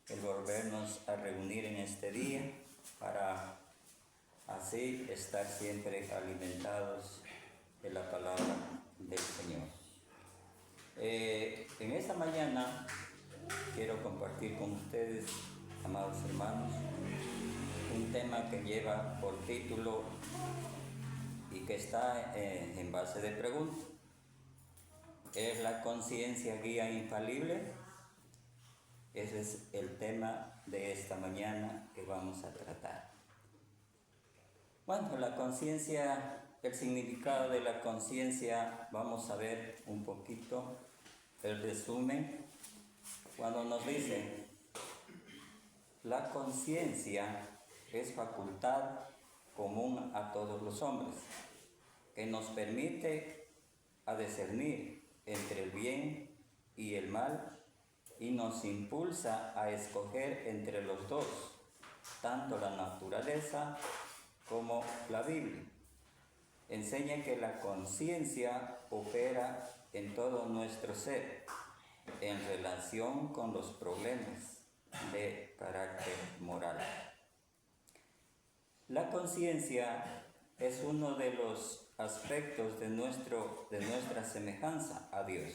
el volvernos a reunir en este día para así estar siempre alimentados de la palabra del Señor. En esta mañana quiero compartir con ustedes, amados hermanos, un tema que lleva por título y que está en base de pregunta. ¿Es la conciencia guía infalible? Ese es el tema de esta mañana que vamos a tratar. Bueno, la conciencia, el significado de la conciencia, vamos a ver un poquito el resumen. Cuando nos dice, la conciencia es facultad común a todos los hombres, que nos permite a discernir entre el bien y el mal y nos impulsa a escoger entre los dos, tanto la naturaleza como la Biblia. Enseña que la conciencia opera en todo nuestro ser en relación con los problemas de carácter moral. La conciencia es uno de los aspectos de nuestra semejanza a Dios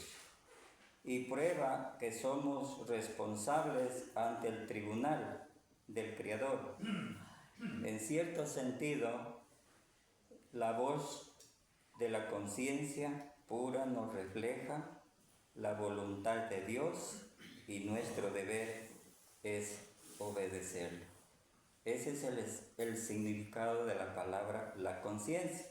y prueba que somos responsables ante el tribunal del Creador. En cierto sentido, la voz de la conciencia pura nos refleja la voluntad de Dios y nuestro deber es obedecerle. Ese es el significado de la palabra la conciencia.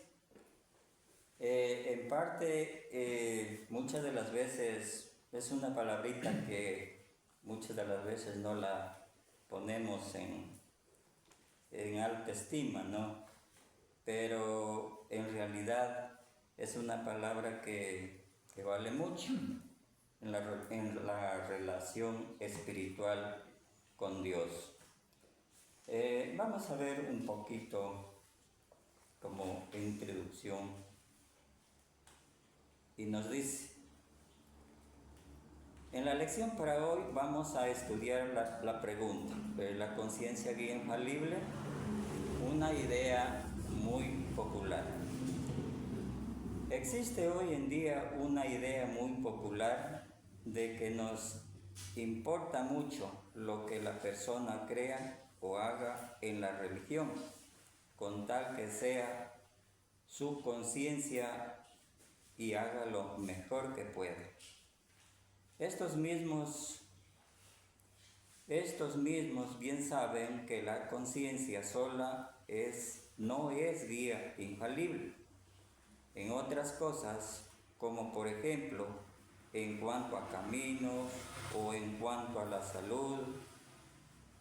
En parte, muchas de las veces es una palabrita que muchas de las veces no la ponemos en alta estima, ¿no? Pero en realidad es una palabra que vale mucho en la relación espiritual con Dios. Vamos a ver un poquito como introducción y nos dice, en la lección para hoy vamos a estudiar la pregunta, ¿la conciencia guía infalible? Una idea muy popular. Existe hoy en día una idea muy popular de que nos importa mucho lo que la persona crea o haga en la religión, con tal que sea su conciencia y haga lo mejor que pueda. Estos mismos bien saben que la conciencia sola no es guía infalible. En otras cosas, como por ejemplo, en cuanto a caminos o en cuanto a la salud,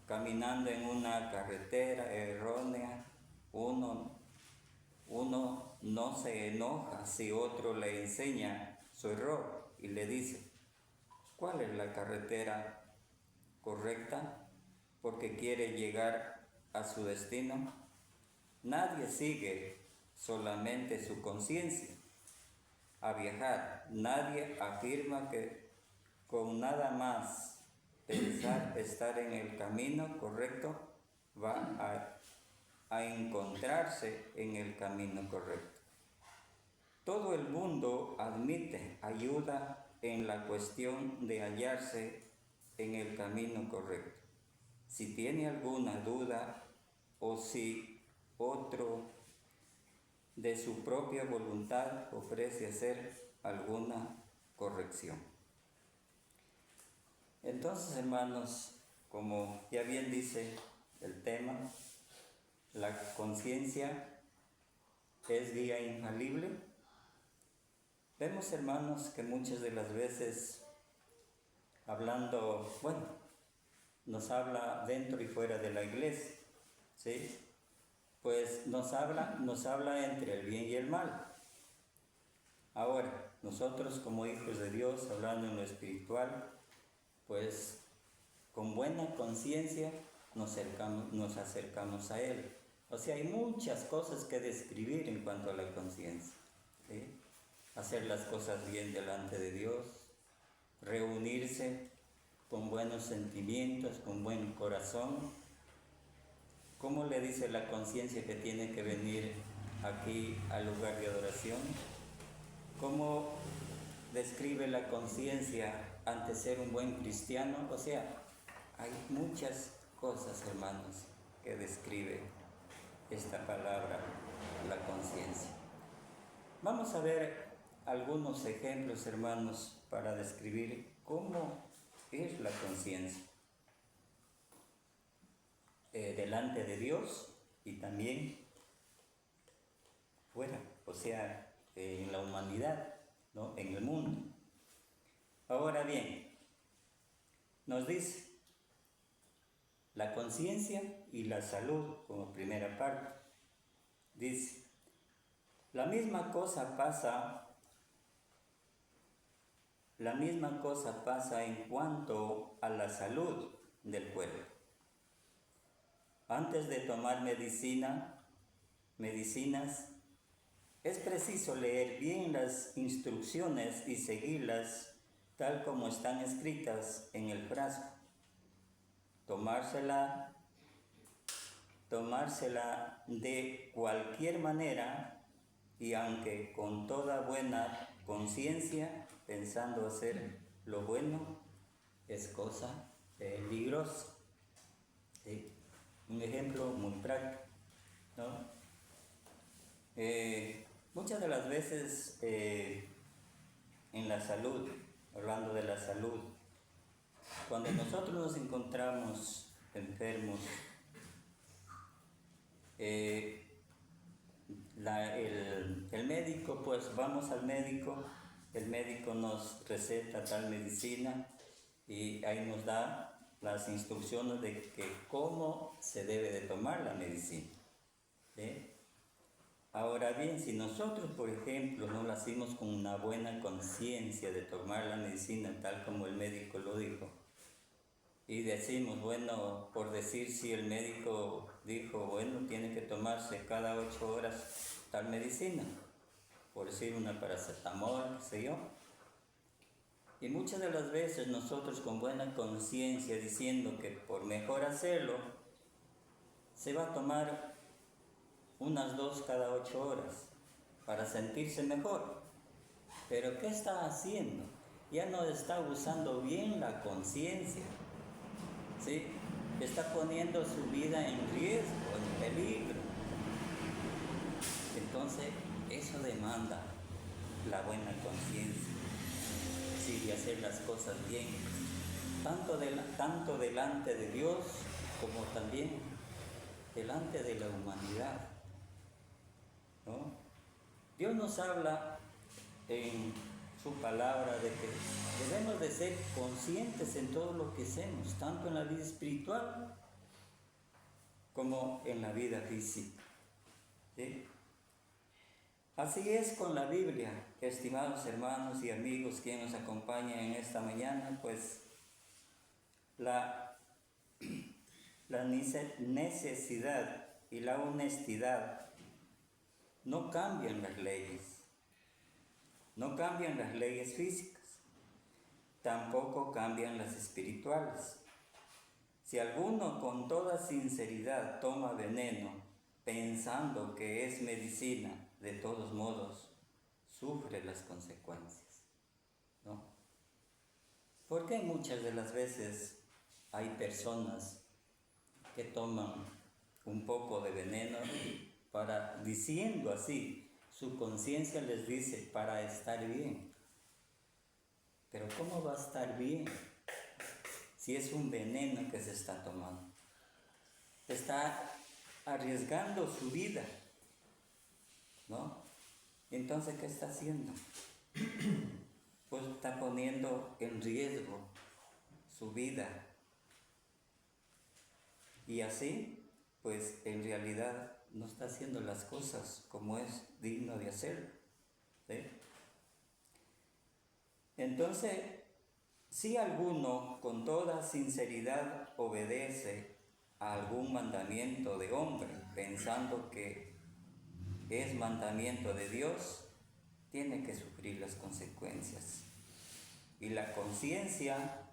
caminando en una carretera errónea, uno no se enoja si otro le enseña su error y le dice, ¿cuál es la carretera correcta? Porque quiere llegar a su destino. Nadie sigue solamente su conciencia a viajar. Nadie afirma que con nada más pensar estar en el camino correcto va a encontrarse en el camino correcto. Todo el mundo admite ayuda en la cuestión de hallarse en el camino correcto. Si tiene alguna duda o si otro de su propia voluntad ofrece hacer alguna corrección. Entonces, hermanos, como ya bien dice el tema, la conciencia es guía infalible. Vemos, hermanos, que muchas de las veces hablando, nos habla dentro y fuera de la iglesia, ¿sí? Pues nos habla entre el bien y el mal. Ahora, nosotros como hijos de Dios, hablando en lo espiritual, pues con buena conciencia nos acercamos a Él. O sea, hay muchas cosas que describir en cuanto a la conciencia, ¿sí? Hacer las cosas bien delante de Dios, reunirse con buenos sentimientos, con buen corazón. ¿Cómo le dice la conciencia que tiene que venir aquí al lugar de adoración? ¿Cómo describe la conciencia ante ser un buen cristiano? O sea, hay muchas cosas, hermanos, que describe esta palabra, la conciencia. Vamos a ver algunos ejemplos, hermanos, para describir cómo es la conciencia delante de Dios y también fuera, o sea, en la humanidad, ¿no? En el mundo. Ahora bien, nos dice la conciencia y la salud como primera parte. Dice, la misma cosa pasa en cuanto a la salud del cuerpo. Antes de tomar medicinas, es preciso leer bien las instrucciones y seguirlas tal como están escritas en el frasco. Tomársela de cualquier manera y aunque con toda buena conciencia, pensando hacer lo bueno, es cosa peligrosa. ¿Sí? Un ejemplo muy práctico, ¿no? Muchas de las veces en la salud, hablando de la salud, cuando nosotros nos encontramos enfermos, el médico, pues vamos al médico, el médico nos receta tal medicina y ahí nos da las instrucciones de cómo se debe de tomar la medicina. ¿Sí? Ahora bien, si nosotros, por ejemplo, no lo hacemos con una buena conciencia de tomar la medicina tal como el médico lo dijo, y decimos, bueno, por decir, si el médico dijo, bueno, tiene que tomarse cada 8 horas tal medicina, por decir una paracetamol, qué sé yo. Y muchas de las veces nosotros con buena conciencia diciendo que por mejor hacerlo, se va a tomar unas 2 cada 8 horas para sentirse mejor. Pero ¿qué está haciendo? Ya no está usando bien la conciencia, ¿sí? Está poniendo su vida en riesgo, en peligro. Entonces, eso demanda la buena conciencia, sí, de hacer las cosas bien, tanto delante de Dios como también delante de la humanidad, ¿no? Dios nos habla en su palabra de que debemos de ser conscientes en todo lo que hacemos, tanto en la vida espiritual como en la vida física, ¿sí? Así es con la Biblia, estimados hermanos y amigos que nos acompañan en esta mañana, pues la necesidad y la honestidad no cambian las leyes, no cambian las leyes físicas, tampoco cambian las espirituales. Si alguno con toda sinceridad toma veneno pensando que es medicina, de todos modos sufre las consecuencias, ¿no? Porque muchas de las veces hay personas que toman un poco de veneno diciendo así, su conciencia les dice para estar bien. Pero ¿cómo va a estar bien si es un veneno que se está tomando? Está arriesgando su vida, ¿no? Entonces, ¿qué está haciendo? Pues está poniendo en riesgo su vida. Y así, pues en realidad no está haciendo las cosas como es digno de hacer, ¿sí? Entonces, si alguno con toda sinceridad obedece a algún mandamiento de hombre, pensando que es mandamiento de Dios, tiene que sufrir las consecuencias. Y la conciencia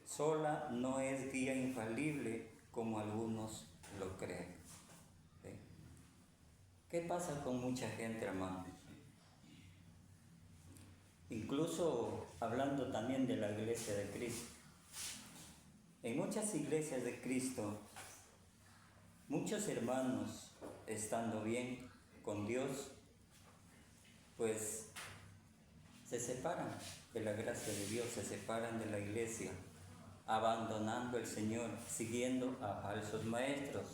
sola no es guía infalible como algunos lo creen. ¿Sí? ¿Qué pasa con mucha gente, hermanos? Incluso hablando también de la iglesia de Cristo. En muchas iglesias de Cristo, muchos hermanos, estando bien con Dios, pues se separan de la gracia de Dios, se separan de la iglesia, abandonando al Señor, siguiendo a falsos maestros,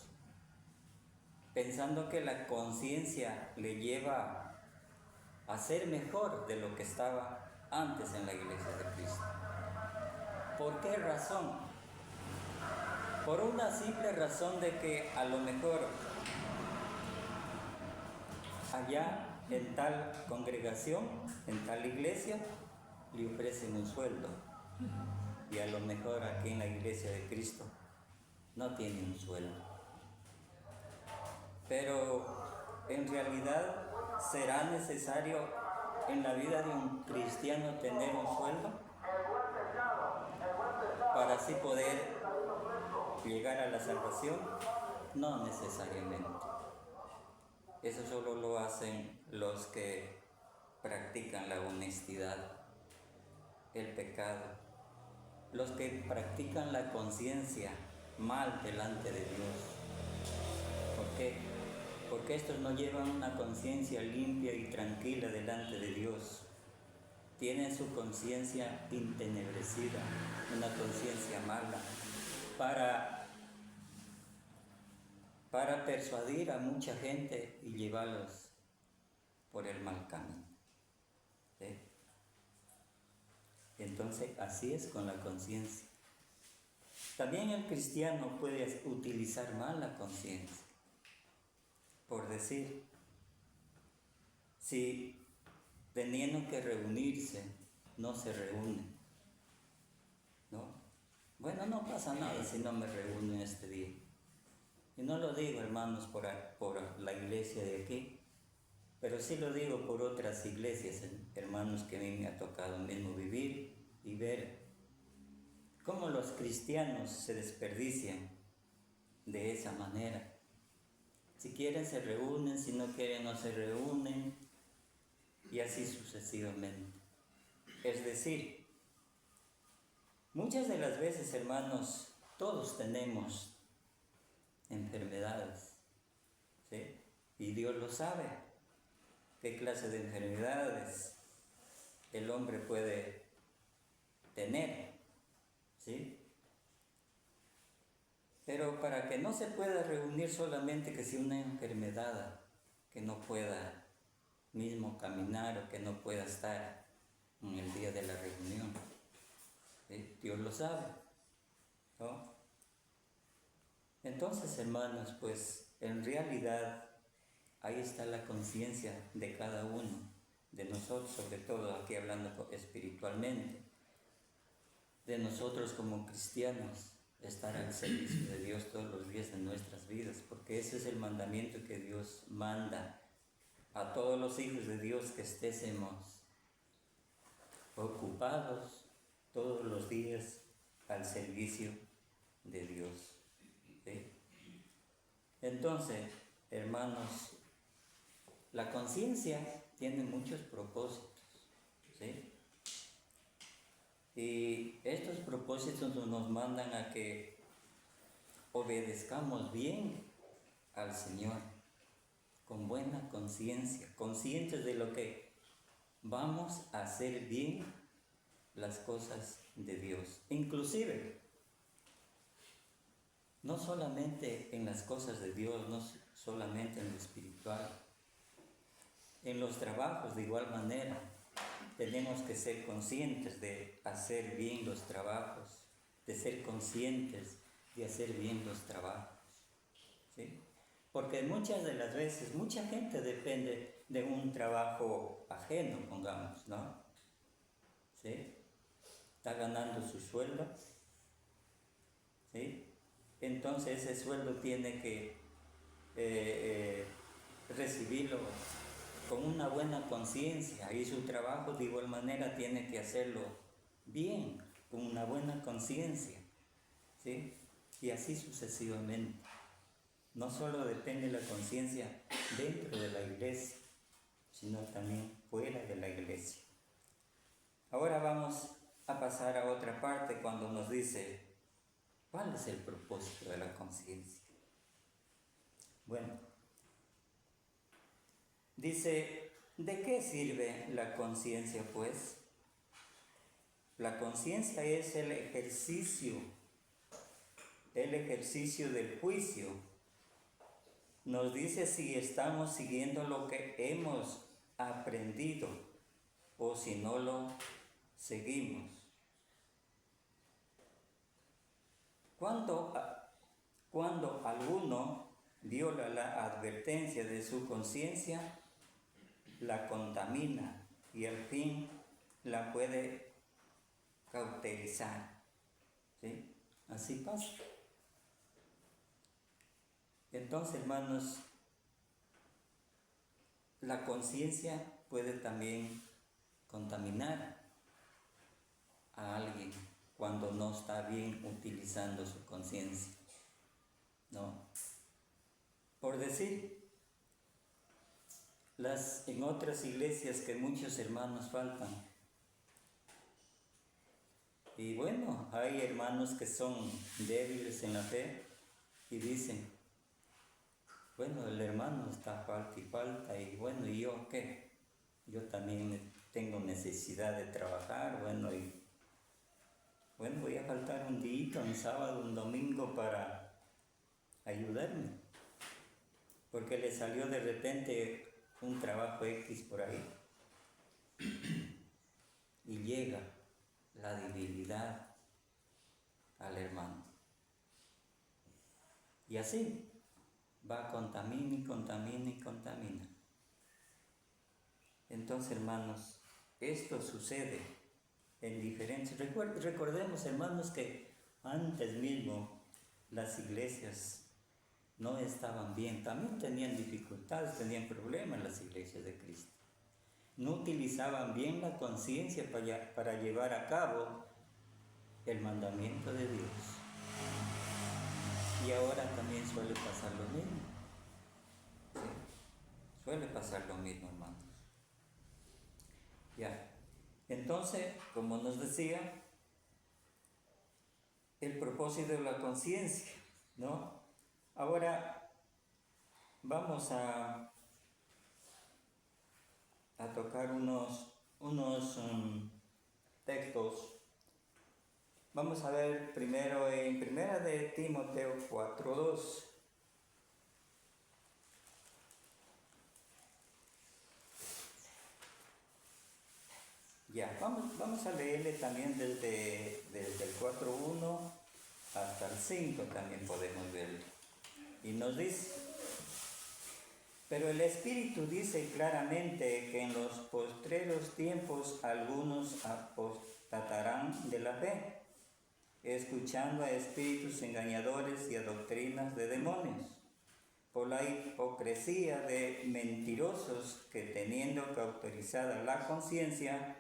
pensando que la conciencia le lleva a ser mejor de lo que estaba antes en la iglesia de Cristo. ¿Por qué razón? Por una simple razón de que a lo mejor allá en tal congregación, en tal iglesia, le ofrecen un sueldo. Y a lo mejor aquí en la iglesia de Cristo no tiene un sueldo. Pero en realidad, ¿será necesario en la vida de un cristiano tener un sueldo para así poder llegar a la salvación? No necesariamente. Eso solo lo hacen los que practican la honestidad, el pecado, los que practican la conciencia mal delante de Dios. ¿Por qué? Porque estos no llevan una conciencia limpia y tranquila delante de Dios. Tienen su conciencia entenebrecida, una conciencia mala, para persuadir a mucha gente y llevarlos por el mal camino. ¿Sí? Entonces, así es con la conciencia. También el cristiano puede utilizar mal la conciencia. Por decir, si teniendo que reunirse, no se reúne, ¿no? Bueno, no pasa nada si no me reúno este día. Y no lo digo, hermanos, por la iglesia de aquí, pero sí lo digo por otras iglesias, hermanos, que a mí me ha tocado mismo vivir y ver cómo los cristianos se desperdician de esa manera. Si quieren se reúnen, si no quieren no se reúnen, y así sucesivamente. Es decir, muchas de las veces, hermanos, todos tenemos enfermedades, ¿sí? Y Dios lo sabe, qué clase de enfermedades el hombre puede tener, ¿sí? Pero para que no se pueda reunir solamente que si una enfermedad, que no pueda mismo caminar o que no pueda estar en el día de la reunión, ¿sí? Dios lo sabe, ¿no? Entonces, hermanos, pues en realidad ahí está la conciencia de cada uno de nosotros, sobre todo aquí hablando espiritualmente, de nosotros como cristianos, estar al servicio de Dios todos los días de nuestras vidas, porque ese es el mandamiento que Dios manda a todos los hijos de Dios, que estemos ocupados todos los días al servicio de Dios. ¿Sí? Entonces, hermanos, la conciencia tiene muchos propósitos, ¿sí? Y estos propósitos nos mandan a que obedezcamos bien al Señor, con buena conciencia, conscientes de lo que vamos a hacer bien las cosas de Dios. Inclusive, no solamente en las cosas de Dios, no solamente en lo espiritual, en los trabajos de igual manera. Tenemos que ser conscientes de hacer bien los trabajos, de ser conscientes de hacer bien los trabajos, ¿sí? Porque muchas de las veces, mucha gente depende de un trabajo ajeno, pongamos, ¿no? ¿Sí? Está ganando su sueldo, ¿sí? Entonces ese sueldo tiene que recibirlo con una buena conciencia, y su trabajo de igual manera tiene que hacerlo bien, una buena conciencia, ¿sí? Y así sucesivamente. No solo depende la conciencia dentro de la iglesia, sino también fuera de la iglesia. Ahora vamos a pasar a otra parte cuando nos dice, ¿cuál es el propósito de la conciencia? Bueno, dice, ¿de qué sirve la conciencia pues? La conciencia es el ejercicio del juicio. Nos dice si estamos siguiendo lo que hemos aprendido o si no lo seguimos. Cuando alguno viola la advertencia de su conciencia, la contamina y al fin la puede cauterizar. ¿Sí? Así pasa. Entonces, hermanos, la conciencia puede también contaminar a alguien cuando no está bien utilizando su conciencia, ¿no? Por decir, en otras iglesias que muchos hermanos faltan, y bueno, hay hermanos que son débiles en la fe y dicen, bueno, el hermano está falta y bueno, ¿y yo qué? Yo también tengo necesidad de trabajar, voy a faltar un día, un sábado, un domingo para ayudarme, porque le salió de repente un trabajo X por ahí y llega la debilidad al hermano. Y así va, contamina. Entonces, hermanos, esto sucede en diferentes... Recordemos, hermanos, que antes mismo las iglesias no estaban bien, también tenían dificultades, tenían problemas las iglesias de Cristo. No utilizaban bien la conciencia para llevar a cabo el mandamiento de Dios. Y ahora también suele pasar lo mismo. ¿Sí? Suele pasar lo mismo, hermanos. Ya. Entonces, como nos decía, el propósito de la conciencia, ¿no? Ahora vamos a tocar unos textos. Vamos a ver primero en Primera de Timoteo 4:2. Ya, vamos a leerle también desde el 4:1 hasta el 5 también podemos verlo. Y nos dice, pero el Espíritu dice claramente que en los postreros tiempos algunos apostatarán de la fe, escuchando a espíritus engañadores y a doctrinas de demonios, por la hipocresía de mentirosos que teniendo cauterizada la conciencia,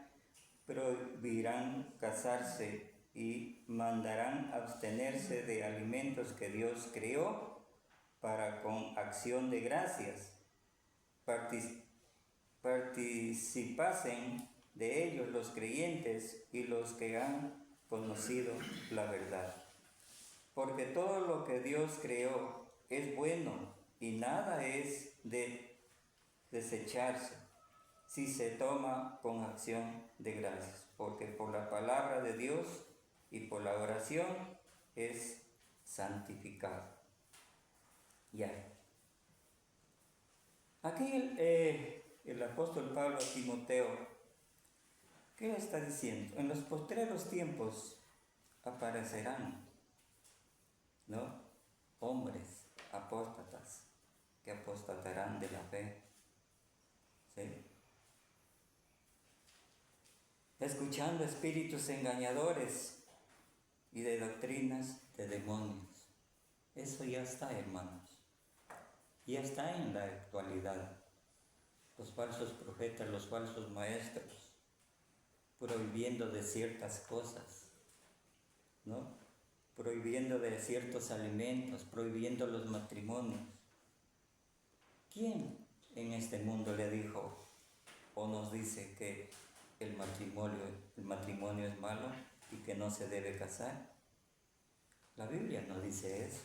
prohibirán casarse y mandarán abstenerse de alimentos que Dios creó para con acción de gracias participasen de ellos los creyentes y los que han conocido la verdad. Porque todo lo que Dios creó es bueno y nada es de desecharse si se toma con acción de gracias, porque por la palabra de Dios y por la oración es santificado. Ya. Aquí el apóstol Pablo a Timoteo, ¿qué le está diciendo? En los postreros tiempos aparecerán, ¿no?, hombres apóstatas que apostatarán de la fe, ¿sí?, escuchando espíritus engañadores y de doctrinas de demonios. Eso ya está, hermanos. Ya está en la actualidad. Los falsos profetas, los falsos maestros, prohibiendo de ciertas cosas, ¿no? Prohibiendo de ciertos alimentos, prohibiendo los matrimonios. ¿Quién en este mundo le dijo o nos dice que el matrimonio es malo y que no se debe casar? La Biblia no dice eso.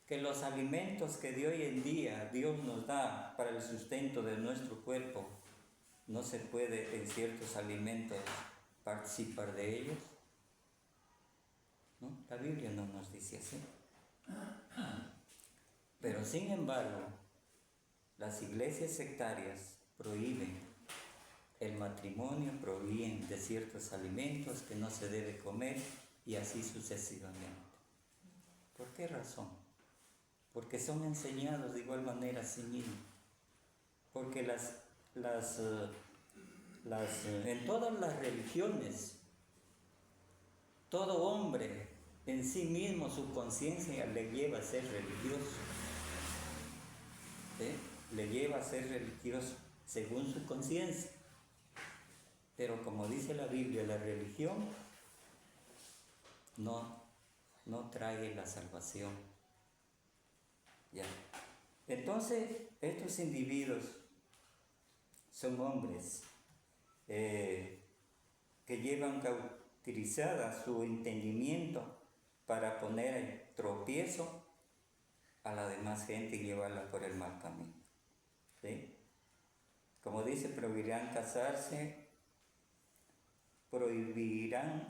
Que los alimentos que de hoy en día Dios nos da para el sustento de nuestro cuerpo, no se puede en ciertos alimentos participar de ellos, ¿no? La Biblia no nos dice así. Pero sin embargo, las iglesias sectarias prohíben el matrimonio, prohíben de ciertos alimentos que no se debe comer y así sucesivamente. ¿Por qué razón? Porque son enseñados de igual manera a sí mismos. Porque en todas las religiones, todo hombre en sí mismo, su conciencia le lleva a ser religioso. Le lleva a ser religioso según su conciencia. Pero como dice la Biblia, la religión no trae la salvación. ¿Ya? Entonces, estos individuos son hombres que llevan cauterizada su entendimiento para poner tropiezo a la demás gente y llevarla por el mal camino. ¿Sí? Como dice, prohibirán casarse, prohibirán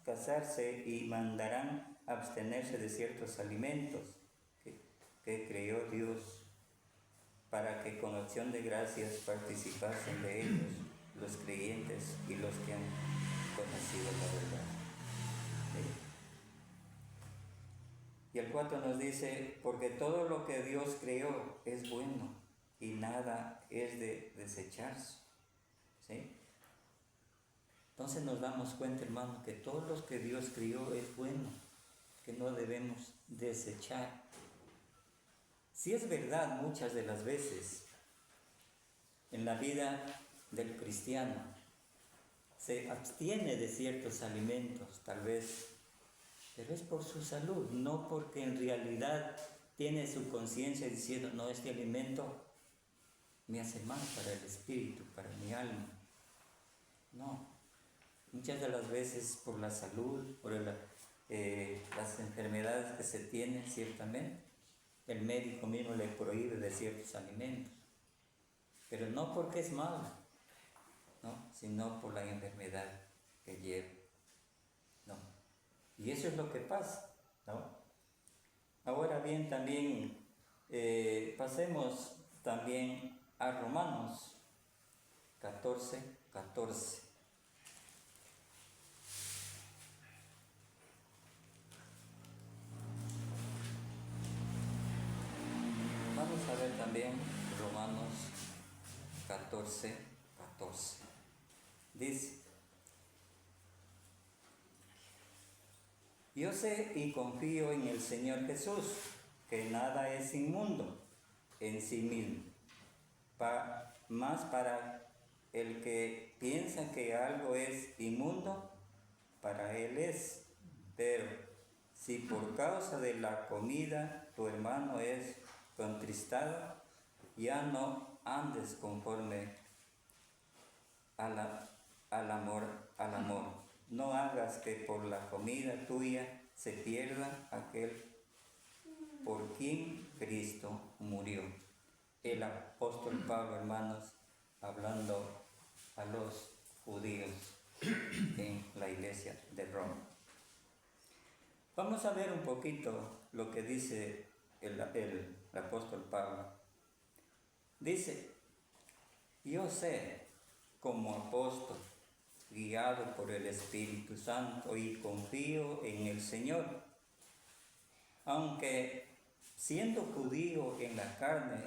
casarse y mandarán abstenerse de ciertos alimentos que creó Dios, para que con acción de gracias participasen de ellos los creyentes y los que han conocido la verdad. ¿Sí? Y el 4 nos dice, porque todo lo que Dios creó es bueno y nada es de desecharse. ¿Sí? Entonces nos damos cuenta, hermano, que todo lo que Dios crió es bueno, que no debemos desechar. Si es verdad, muchas de las veces en la vida del cristiano se abstiene de ciertos alimentos, tal vez, pero es por su salud, no porque en realidad tiene su conciencia diciendo, no, este alimento me hace mal para el espíritu, para mi alma. No, muchas de las veces por la salud, por las enfermedades que se tienen, ciertamente, el médico mismo le prohíbe de ciertos alimentos, pero no porque es malo, ¿no? Sino por la enfermedad que lleva, ¿no? Y eso es lo que pasa, ¿no? Ahora bien, también pasemos también a Romanos 14:14. Vamos a ver también Romanos 14:14. Dice, yo sé y confío en el Señor Jesús, que nada es inmundo en sí mismo, más para el que piensa que algo es inmundo, para él es. Pero si por causa de la comida tu hermano es contristado, ya no andes conforme al amor. No hagas que por la comida tuya se pierda aquel por quien Cristo murió. El apóstol Pablo, hermanos, hablando a los judíos en la iglesia de Roma. Vamos a ver un poquito lo que dice el apóstol Pablo. Dice, yo sé como apóstol, guiado por el Espíritu Santo, y confío en el Señor, aunque siendo judío en la carne,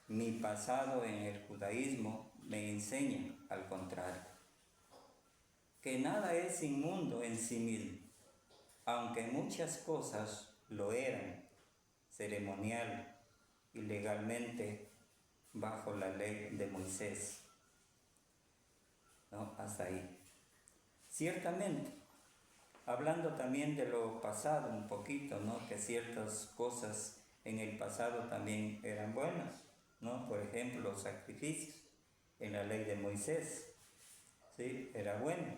mi pasado en el judaísmo me enseña al contrario, que nada es inmundo en sí mismo, aunque muchas cosas lo eran, ceremonial y legalmente bajo la ley de Moisés. ¿No? Hasta ahí. Ciertamente, hablando también de lo pasado un poquito, ¿no? Que ciertas cosas en el pasado también eran buenas, ¿no? Por ejemplo, los sacrificios en la ley de Moisés, ¿sí? Era bueno,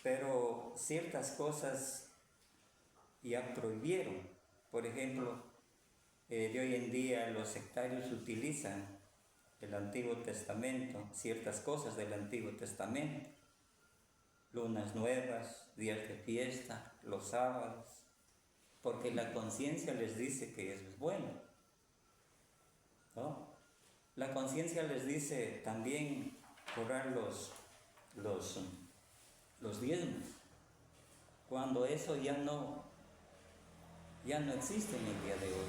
pero ciertas cosas ya prohibieron. Por ejemplo, de hoy en día los sectarios utilizan el Antiguo Testamento, ciertas cosas del Antiguo Testamento, lunas nuevas, días de fiesta, los sábados, porque la conciencia les dice que eso es bueno, ¿no? La conciencia les dice también cobrar los diezmos, cuando eso ya no existe en el día de hoy.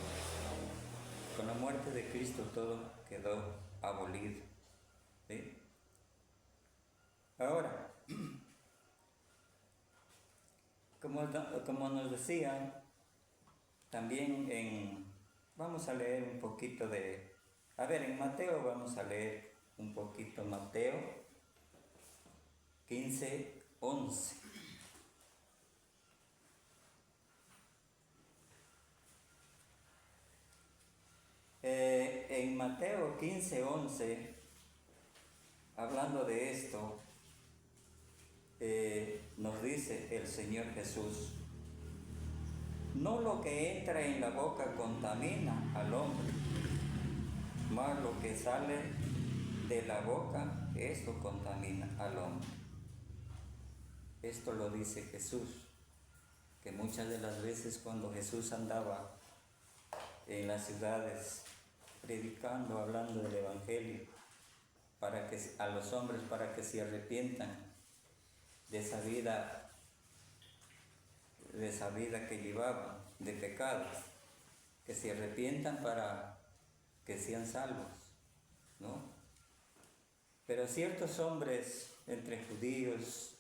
Con la muerte de Cristo todo quedó abolido, ¿sí? Ahora, como nos decía, también vamos a leer un poquito en Mateo vamos a leer un poquito Mateo 15:11. En Mateo 15:11, hablando de esto, nos dice el Señor Jesús: no lo que entra en la boca contamina al hombre, mas lo que sale de la boca, eso contamina al hombre. Esto lo dice Jesús, que muchas de las veces cuando Jesús andaba en las ciudades predicando, hablando del Evangelio, a los hombres para que se arrepientan de esa vida que llevaban de pecado, que se arrepientan para que sean salvos, ¿no? Pero ciertos hombres entre judíos,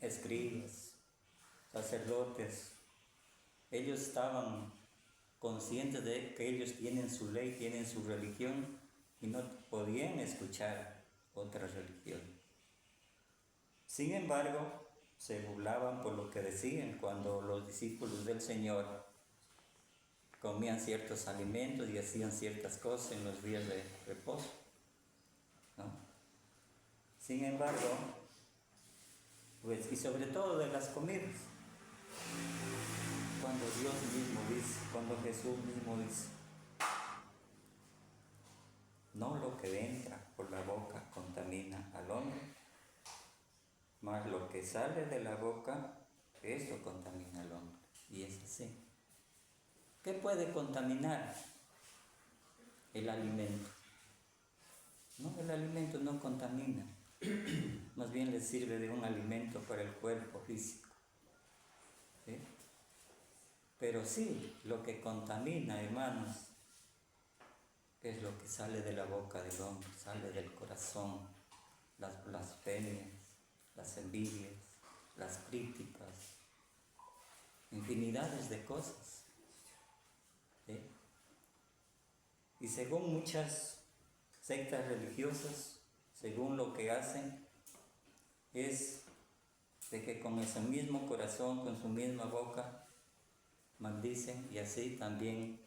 escribas, sacerdotes, ellos estaban conscientes de que ellos tienen su ley, tienen su religión y no podían escuchar otra religión. Sin embargo, se burlaban por lo que decían cuando los discípulos del Señor comían ciertos alimentos y hacían ciertas cosas en los días de reposo, ¿no? Sin embargo, pues, y sobre todo de las comidas, cuando Dios mismo dice, cuando Jesús mismo dice, no lo que entra por la boca contamina al hombre, mas lo que sale de la boca, eso contamina al hombre. Y es así. ¿Qué puede contaminar? El alimento. No, el alimento no contamina, más bien le sirve de un alimento para el cuerpo físico, ¿sí? Pero sí, lo que contamina, hermanos, es lo que sale de la boca del hombre, sale del corazón, las blasfemias, las envidias, las críticas, infinidades de cosas, ¿sí? Y según muchas sectas religiosas, según lo que hacen, es de que con ese mismo corazón, con su misma boca, maldicen y así también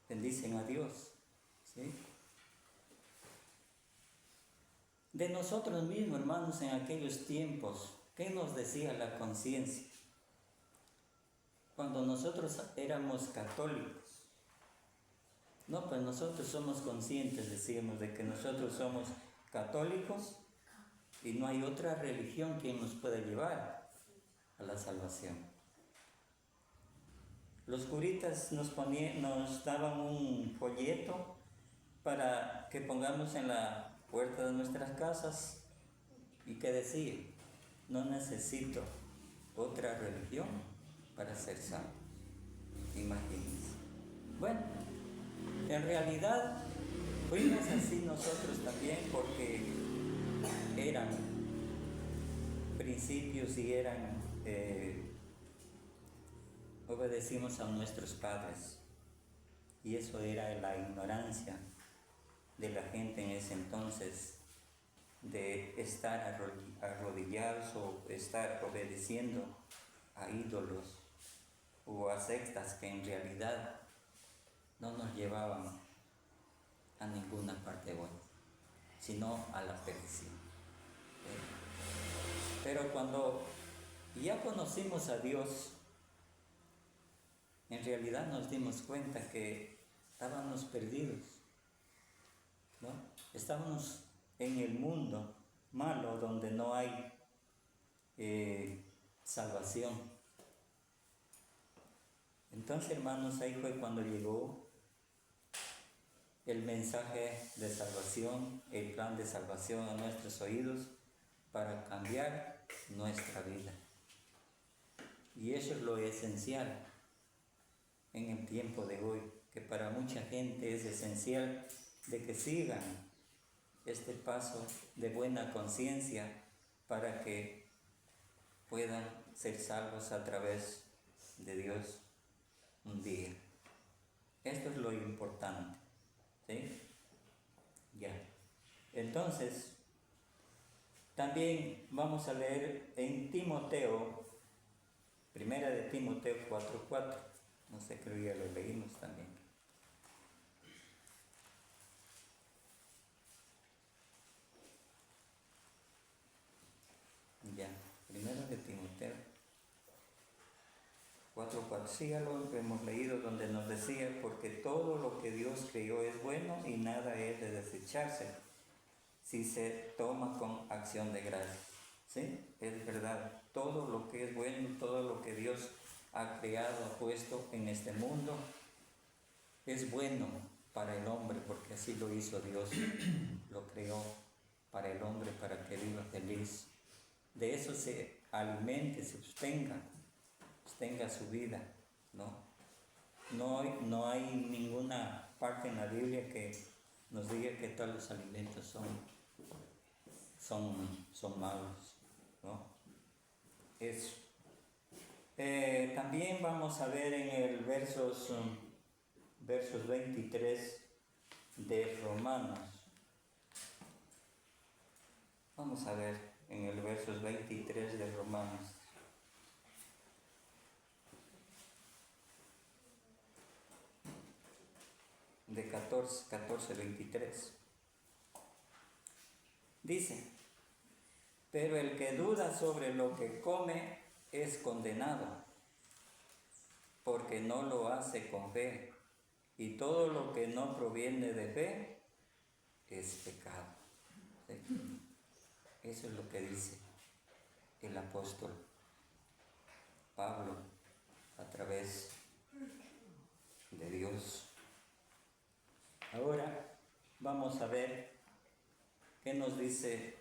bendicen a Dios, ¿sí? De nosotros mismos, hermanos, en aquellos tiempos, ¿qué nos decía la conciencia? Cuando nosotros éramos católicos, no, pues nosotros somos conscientes, decíamos, de que nosotros somos católicos y no hay otra religión que nos pueda llevar a la salvación. Los curitas nos daban un folleto para que pongamos en la puerta de nuestras casas y que decía: no necesito otra religión para ser salvo. Imagínense. Bueno, en realidad fuimos así nosotros también, porque eran principios y obedecimos a nuestros padres, y eso era la ignorancia de la gente en ese entonces de estar arrodillados o estar obedeciendo a ídolos o a sectas que en realidad no nos llevaban a ninguna parte buena, sino a la perdición. Pero cuando ya conocimos a Dios, en realidad nos dimos cuenta que estábamos perdidos, ¿no? Estábamos en el mundo malo donde no hay salvación. Entonces, hermanos, ahí fue cuando llegó el mensaje de salvación, el plan de salvación a nuestros oídos para cambiar nuestra vida. Y eso es lo esencial en el tiempo de hoy, que para mucha gente es esencial de que sigan este paso de buena conciencia para que puedan ser salvos a través de Dios un día. Esto es lo importante, ¿sí? Ya. Entonces, también vamos a leer en Timoteo, primera de Timoteo 4:4. No sé, creo que ya lo leímos también. Ya, primero de Timoteo 4:4. Sí, ya lo hemos leído, donde nos decía, porque todo lo que Dios creó es bueno y nada es de desecharse si se toma con acción de gracias. ¿Sí? Es verdad, todo lo que es bueno, todo lo que Dios ha creado, ha puesto en este mundo, es bueno para el hombre, porque así lo hizo Dios, lo creó para el hombre, para que viva feliz. De eso se alimente, se sostenga su vida, ¿no? No hay ninguna parte en la Biblia que nos diga que todos los alimentos son malos, ¿no? Eso. También vamos a ver en el versos 23 de Romanos. Vamos a ver en el versos 23 de Romanos. De 14:23. Dice, pero el que duda sobre lo que come es condenado, porque no lo hace con fe, y todo lo que no proviene de fe es pecado. ¿Sí? Eso es lo que dice el apóstol Pablo a través de Dios. Ahora vamos a ver qué nos dice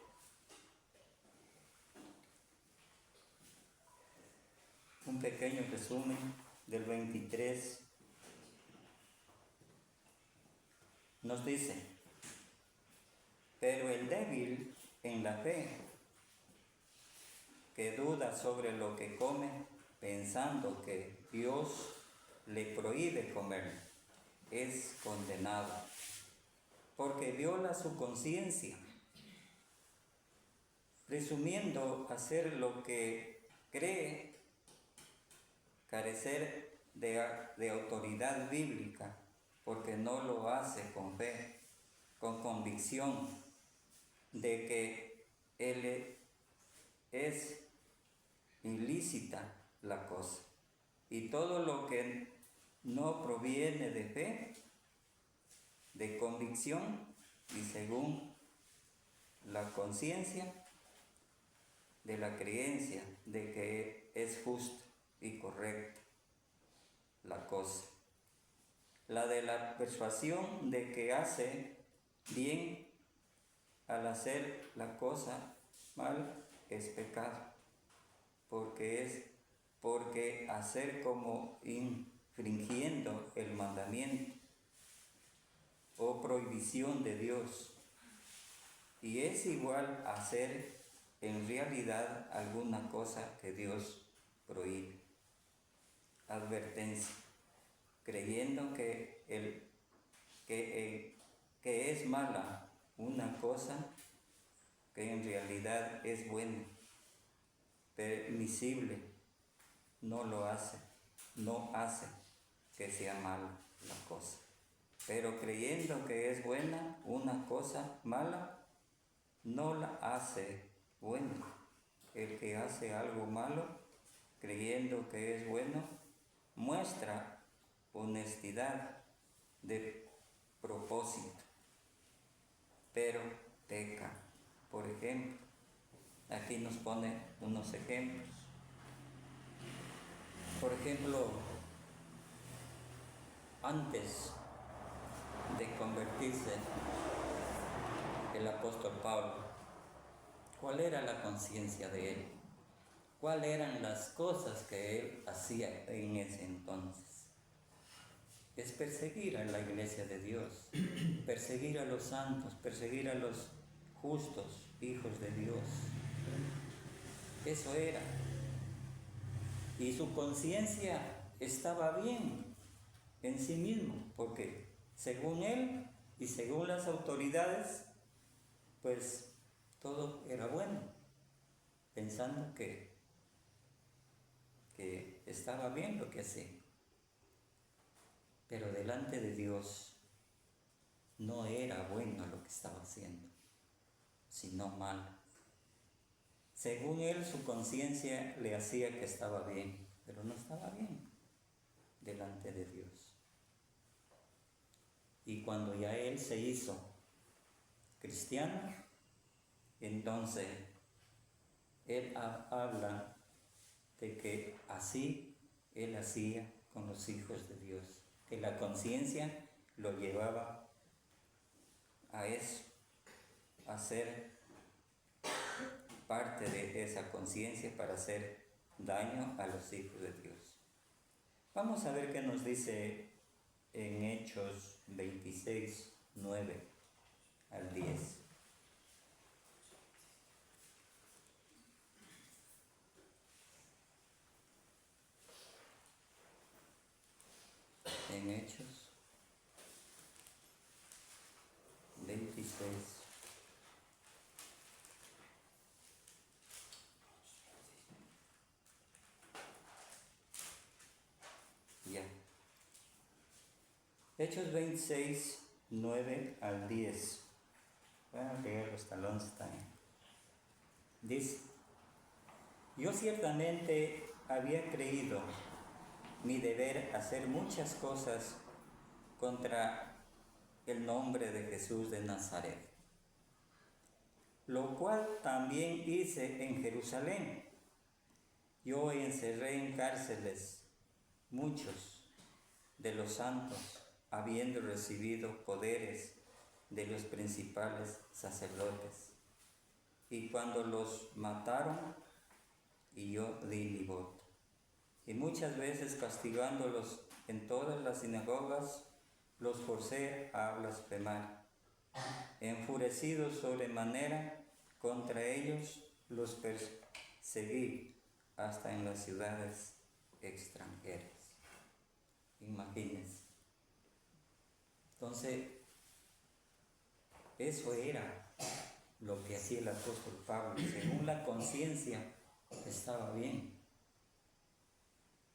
un pequeño resumen del 23. Nos dice, pero el débil en la fe, que duda sobre lo que come, pensando que Dios le prohíbe comer, es condenado, porque viola su conciencia, presumiendo hacer lo que cree carecer de autoridad bíblica, porque no lo hace con fe, con convicción de que él es ilícita la cosa. Y todo lo que no proviene de fe, de convicción y según la conciencia de la creencia de que es justo y correcta la cosa. La de la persuasión de que hace bien al hacer la cosa mal es pecado, porque hacer como infringiendo el mandamiento o prohibición de Dios, y es igual a hacer en realidad alguna cosa que Dios prohíbe. Advertencia, creyendo que que es mala una cosa que en realidad es buena, permisible, no lo hace, no hace que sea mala la cosa. Pero creyendo que es buena una cosa mala, no la hace buena. El que hace algo malo, creyendo que es bueno, muestra honestidad de propósito, pero peca. Por ejemplo, aquí nos pone unos ejemplos. Por ejemplo, antes de convertirse el apóstol Pablo, ¿cuál era la conciencia de él? ¿Cuáles eran las cosas que él hacía en ese entonces? Es perseguir a la iglesia de Dios, perseguir a los santos, perseguir a los justos, hijos de Dios. Eso era. Y su conciencia estaba bien en sí mismo, porque según él y según las autoridades, pues todo era bueno, pensando que estaba bien lo que hacía. Pero delante de Dios no era bueno lo que estaba haciendo, sino malo. Según él, su conciencia le hacía que estaba bien, pero no estaba bien delante de Dios. Y cuando ya él se hizo cristiano, entonces él habla de que así él hacía con los hijos de Dios, que la conciencia lo llevaba a eso, a ser parte de esa conciencia para hacer daño a los hijos de Dios. Vamos a ver qué nos dice en Hechos 26, 9 al 10. En Hechos 26. Ya. Hechos 26, 9 al 10. Voy a leer los talones también. Dice: yo ciertamente había creído mi deber hacer muchas cosas contra el nombre de Jesús de Nazaret, lo cual también hice en Jerusalén. Yo encerré en cárceles muchos de los santos, habiendo recibido poderes de los principales sacerdotes. Y cuando los mataron, y yo di mi voto. Y muchas veces castigándolos en todas las sinagogas, los forcé a blasfemar. Enfurecido sobremanera contra ellos, los perseguí hasta en las ciudades extranjeras. Imagínense. Entonces, eso era lo que hacía el apóstol Pablo. Según la conciencia, estaba bien.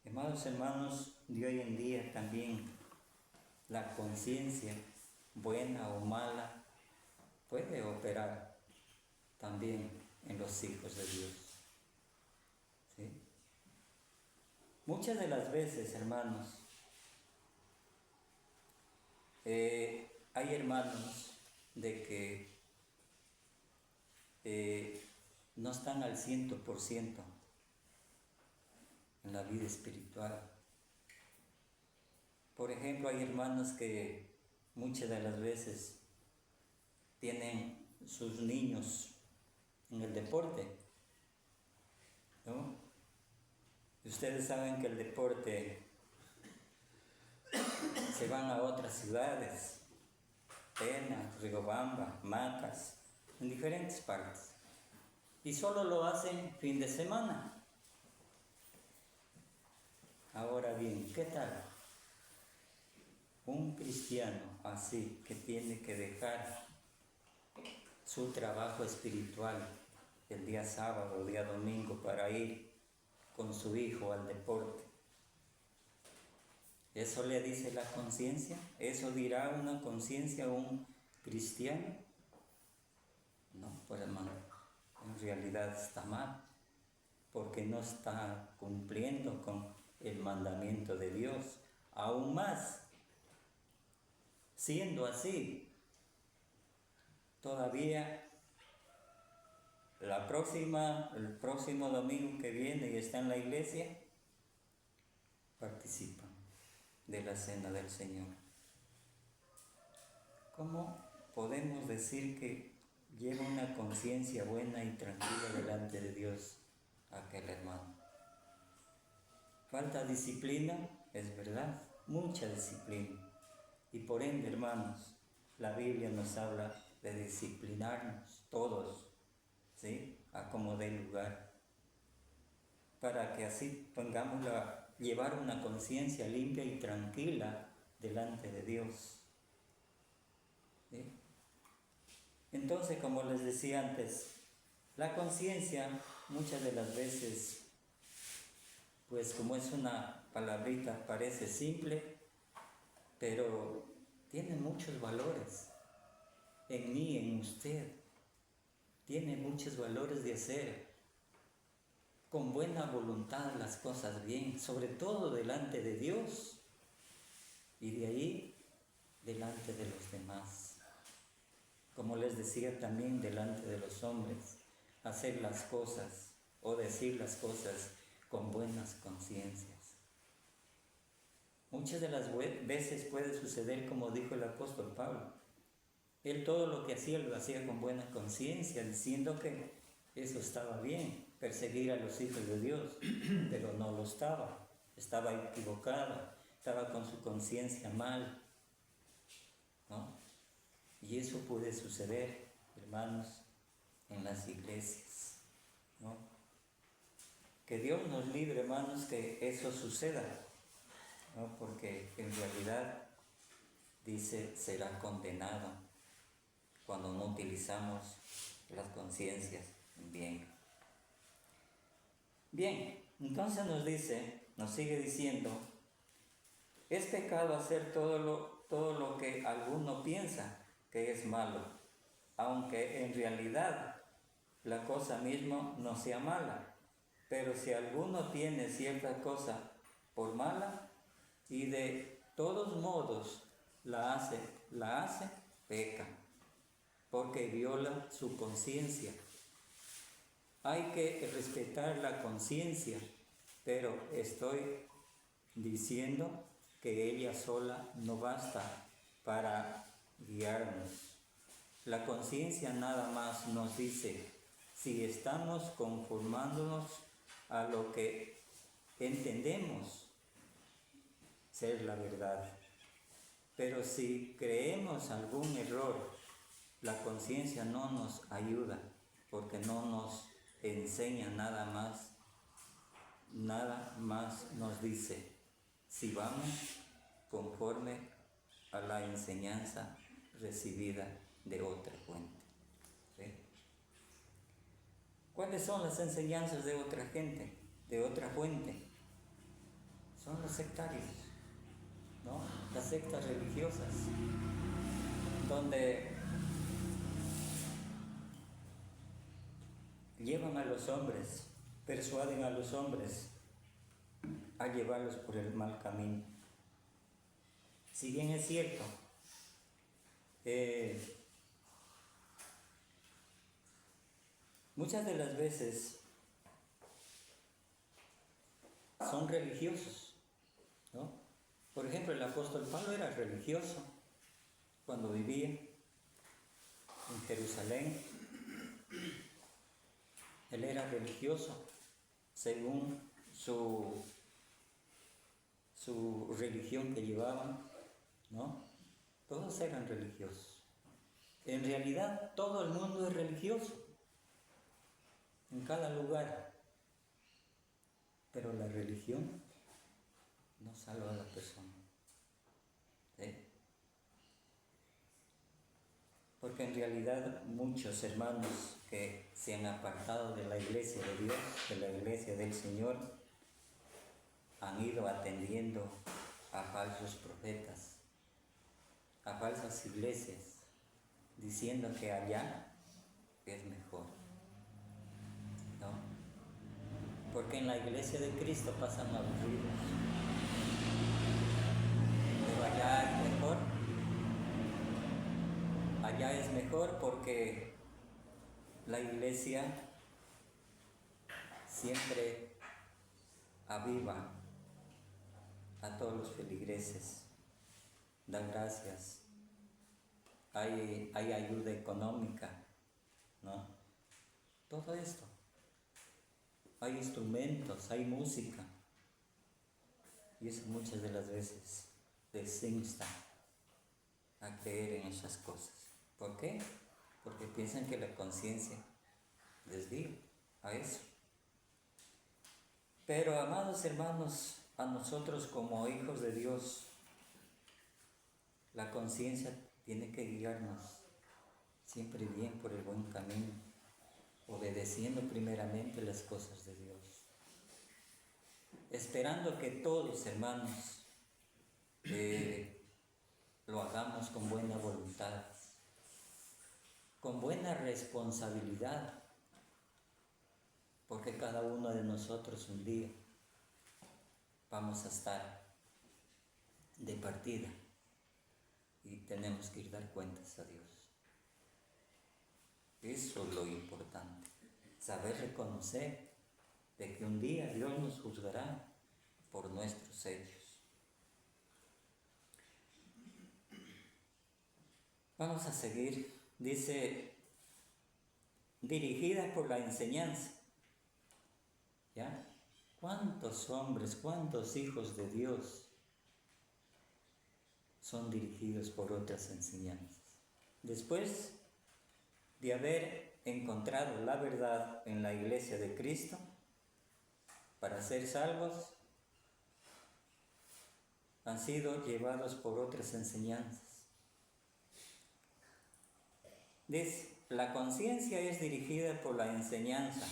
Amados hermanos, de hoy en día también la conciencia, buena o mala, puede operar también en los hijos de Dios. ¿Sí? Muchas de las veces, hermanos, hay hermanos de que no están al 100% en la vida espiritual. Por ejemplo, hay hermanos que muchas de las veces tienen sus niños en el deporte, ¿no? Y ustedes saben que el deporte se van a otras ciudades, Tena, Riobamba, Macas, en diferentes partes, y solo lo hacen fin de semana. Ahora bien, ¿qué tal un cristiano así que tiene que dejar su trabajo espiritual el día sábado o día domingo para ir con su hijo al deporte, ¿eso le dice la conciencia? ¿Eso dirá una conciencia a un cristiano? No, pues hermano, en realidad está mal, porque no está cumpliendo con el mandamiento de Dios. Aún más, siendo así, todavía el próximo domingo que viene y está en la iglesia, participa de la cena del Señor. ¿Cómo podemos decir que lleva una conciencia buena y tranquila delante de Dios aquel hermano? Falta disciplina, es verdad, mucha disciplina. Y por ende, hermanos, la Biblia nos habla de disciplinarnos todos, ¿sí? A como dé lugar, para que así tengamos llevar una conciencia limpia y tranquila delante de Dios, ¿sí? Entonces, como les decía antes, la conciencia muchas de las veces, pues como es una palabrita, parece simple, pero tiene muchos valores en mí, en usted. Tiene muchos valores de hacer con buena voluntad las cosas bien, sobre todo delante de Dios y de ahí delante de los demás. Como les decía, también delante de los hombres, hacer las cosas o decir las cosas con buenas conciencias. Muchas de las veces puede suceder como dijo el apóstol Pablo. Él todo lo que hacía lo hacía con buena conciencia, diciendo que eso estaba bien, perseguir a los hijos de Dios, pero no lo estaba equivocado, estaba con su conciencia mal, ¿no? Y eso puede suceder, hermanos, en las iglesias, ¿no? Que Dios nos libre, hermanos, que eso suceda, ¿no? Porque en realidad dice, será condenado cuando no utilizamos las conciencias bien. Bien, entonces nos sigue diciendo, es pecado hacer todo lo que alguno piensa que es malo, aunque en realidad la cosa misma no sea mala. Pero si alguno tiene cierta cosa por mala y de todos modos la hace, peca, porque viola su conciencia. Hay que respetar la conciencia, pero estoy diciendo que ella sola no basta para guiarnos. La conciencia nada más nos dice si estamos conformándonos a lo que entendemos ser la verdad. Pero si creemos algún error, la conciencia no nos ayuda, porque no nos enseña nada más nos dice si vamos conforme a la enseñanza recibida de otra fuente, ¿sí? ¿Cuáles son las enseñanzas de otra gente, de otra fuente? Son los sectarios, ¿no? Las sectas religiosas, donde llevan a los hombres, persuaden a los hombres a llevarlos por el mal camino. Si bien es cierto, muchas de las veces son religiosos, ¿no? Por ejemplo, el apóstol Pablo era religioso cuando vivía en Jerusalén. Él era religioso según su religión que llevaban, ¿no? Todos eran religiosos. En realidad, todo el mundo es religioso, en cada lugar. Pero la religión no salva a la persona, ¿sí? Porque en realidad muchos hermanos que se han apartado de la iglesia de Dios, de la iglesia del Señor, han ido atendiendo a falsos profetas, a falsas iglesias, diciendo que allá es mejor, ¿no? Porque en la iglesia de Cristo pasan aburridos, pero allá es mejor porque la iglesia siempre aviva a todos los feligreses, da gracias, hay ayuda económica, ¿no? Todo esto. Hay instrumentos, hay música. Y eso muchas de las veces les insta a creer en esas cosas. ¿Por qué? Porque piensan que la conciencia les guía a eso. Pero, amados hermanos, a nosotros como hijos de Dios, la conciencia tiene que guiarnos siempre bien por el buen camino, obedeciendo primeramente las cosas de Dios, esperando que todos, hermanos, lo hagamos con buena voluntad, con buena responsabilidad, porque cada uno de nosotros un día vamos a estar de partida y tenemos que ir a dar cuentas a Dios. Eso es lo importante, saber reconocer de que un día Dios nos juzgará por nuestros hechos. Vamos a seguir, dice, dirigida por la enseñanza. ¿Ya? ¿Cuántos hombres, cuántos hijos de Dios son dirigidos por otras enseñanzas? Después de haber encontrado la verdad en la iglesia de Cristo, para ser salvos, han sido llevados por otras enseñanzas. Dice, la conciencia es dirigida por la enseñanza.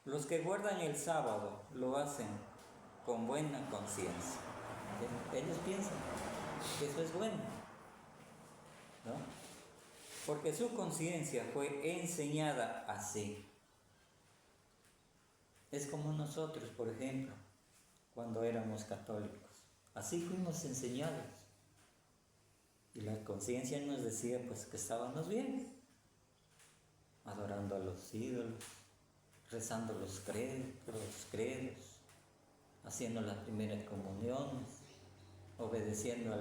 Los que guardan el sábado lo hacen con buena conciencia. Ellos piensan que eso es bueno, ¿no? Porque su conciencia fue enseñada así. Es como nosotros, por ejemplo, cuando éramos católicos. Así fuimos enseñados. Y la conciencia nos decía pues que estábamos bien, adorando a los ídolos, rezando los credos, haciendo las primeras comuniones, obedeciendo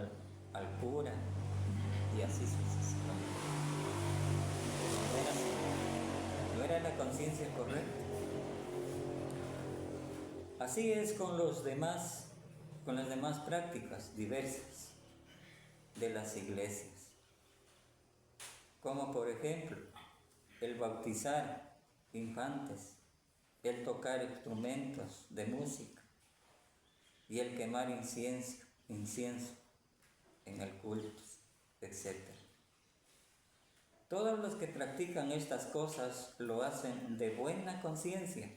al cura y así sucesivamente. No era la conciencia correcta. Así es con las demás prácticas diversas de las iglesias, como por ejemplo el bautizar infantes, el tocar instrumentos de música y el quemar incienso en el culto, etc. Todos los que practican estas cosas lo hacen de buena conciencia,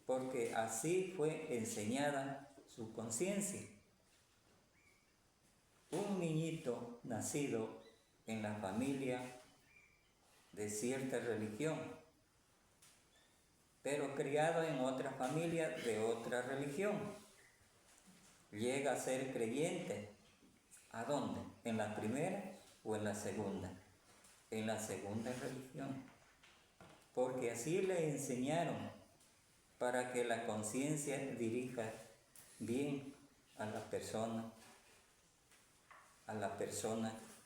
porque así fue enseñada su conciencia. Un niñito nacido en la familia de cierta religión, pero criado en otra familia de otra religión, llega a ser creyente. ¿A dónde? ¿En la primera o en la segunda? En la segunda religión, porque así le enseñaron, para que la conciencia dirija bien a la persona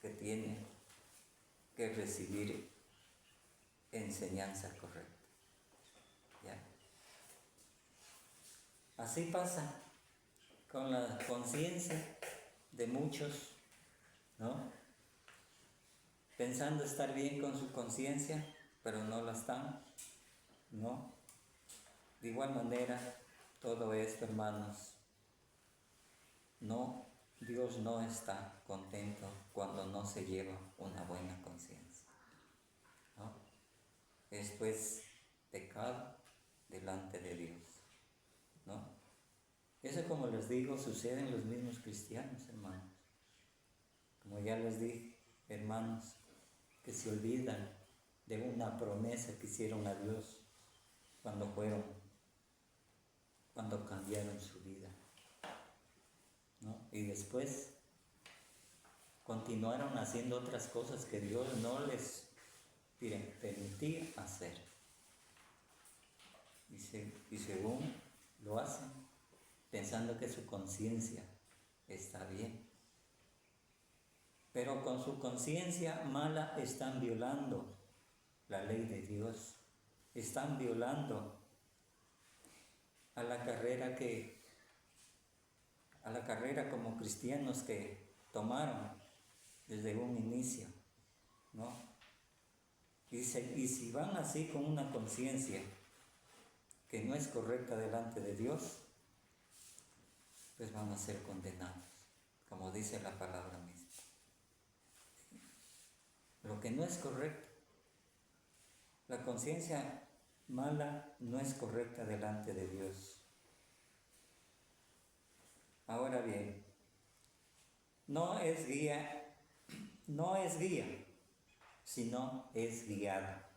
que tiene que recibir enseñanza correcta. ¿Ya? Así pasa con la conciencia de muchos, ¿no? Pensando estar bien con su conciencia, pero no la están, ¿no? De igual manera, todo esto, hermanos, no Dios no está contento cuando no se lleva una buena conciencia, ¿no? Esto es pecado delante de Dios, ¿no? Eso, como les digo, sucede en los mismos cristianos, hermanos. Como ya les dije, hermanos, que se olvidan de una promesa que hicieron a Dios cuando cambiaron su vida, ¿no? Y después continuaron haciendo otras cosas que Dios no les permitía hacer. Y según lo hacen, pensando que su conciencia está bien. Pero con su conciencia mala están violando la ley de Dios. Están violando a la carrera como cristianos que tomaron desde un inicio, ¿no? Y si van así con una conciencia que no es correcta delante de Dios, pues van a ser condenados, como dice la palabra misma. Lo que no es correcto, la conciencia mala no es correcta delante de Dios. Ahora bien, no es guía, sino es guiada.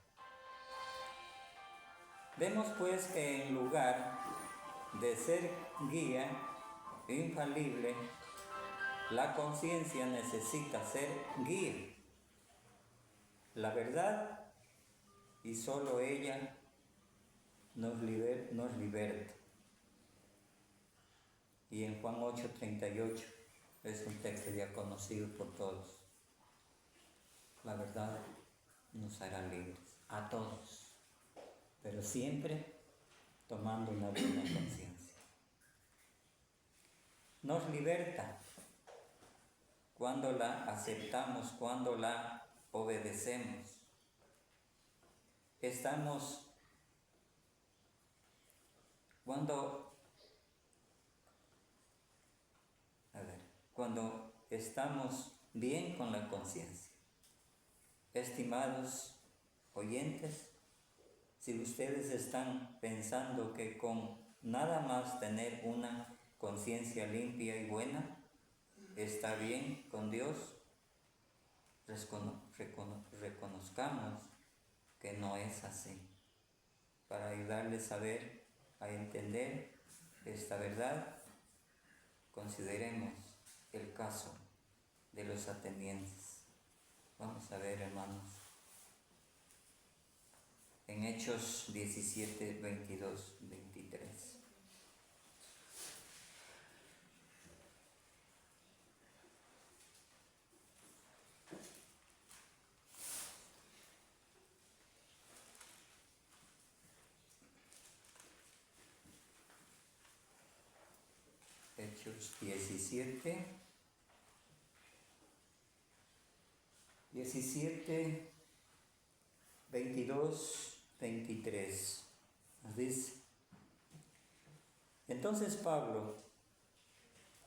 Vemos pues que en lugar de ser guía infalible, la conciencia necesita ser guía. La verdad, y solo ella, nos liberta. Y en Juan 8:38 es un texto ya conocido por todos. La verdad nos hará libres, a todos, pero siempre tomando una buena conciencia. Nos liberta cuando la aceptamos, cuando la obedecemos. Cuando estamos bien con la conciencia. Estimados oyentes, si ustedes están pensando que con nada más tener una conciencia limpia y buena, está bien con Dios, reconozcamos que no es así. Para ayudarles a entender esta verdad, consideremos el caso de los atenienses. Vamos a ver, hermanos, en Hechos 17, 22, 23. Hechos 17, 22, 23. Nos dice: entonces Pablo,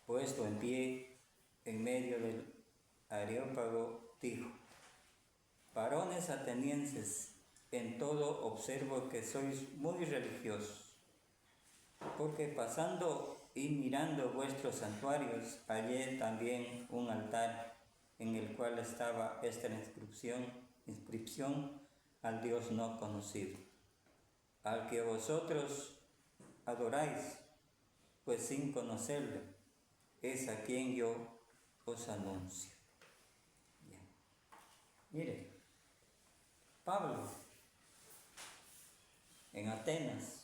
puesto en pie en medio del Areópago, dijo: varones atenienses, en todo observo que sois muy religiosos, porque pasando y mirando vuestros santuarios, hallé también un altar en el cual estaba esta inscripción al Dios no conocido, al que vosotros adoráis, pues sin conocerlo, es a quien yo os anuncio. Bien. Mire, Pablo, en Atenas,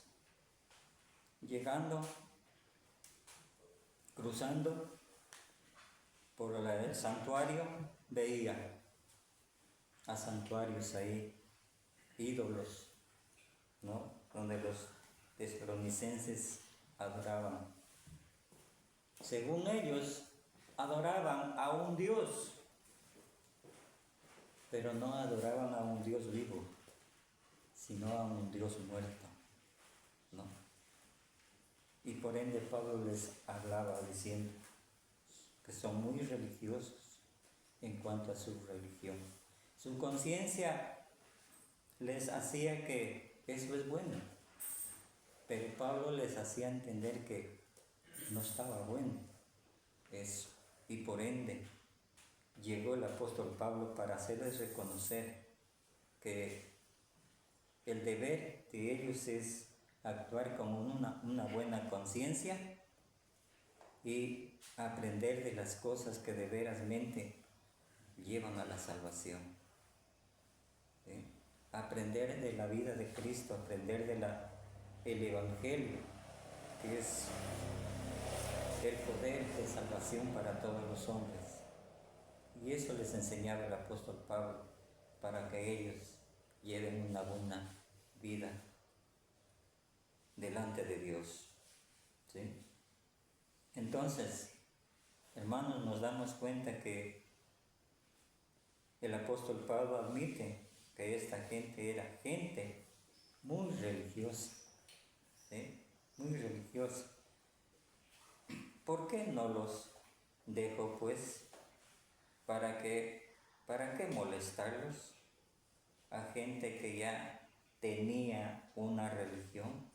cruzando por el santuario, veía a santuarios ahí, ídolos, ¿no? Donde los tesalonicenses adoraban. Según ellos, adoraban a un Dios, pero no adoraban a un Dios vivo, sino a un Dios muerto, ¿no? Y por ende Pablo les hablaba diciendo: que son muy religiosos en cuanto a su religión. Su conciencia les hacía que eso es bueno, pero Pablo les hacía entender que no estaba bueno eso, y por ende llegó el apóstol Pablo para hacerles reconocer que el deber de ellos es actuar con una buena conciencia y aprender de las cosas que de verasmente llevan a la salvación. ¿Sí? Aprender de la vida de Cristo, aprender del Evangelio, que es el poder de salvación para todos los hombres. Y eso les enseñaba el apóstol Pablo para que ellos lleven una buena vida delante de Dios. ¿Sí? Entonces, hermanos, nos damos cuenta que el apóstol Pablo admite que esta gente era gente muy religiosa, ¿sí? Muy religiosa. ¿Por qué no los dejó, pues? ¿Para qué molestarlos a gente que ya tenía una religión?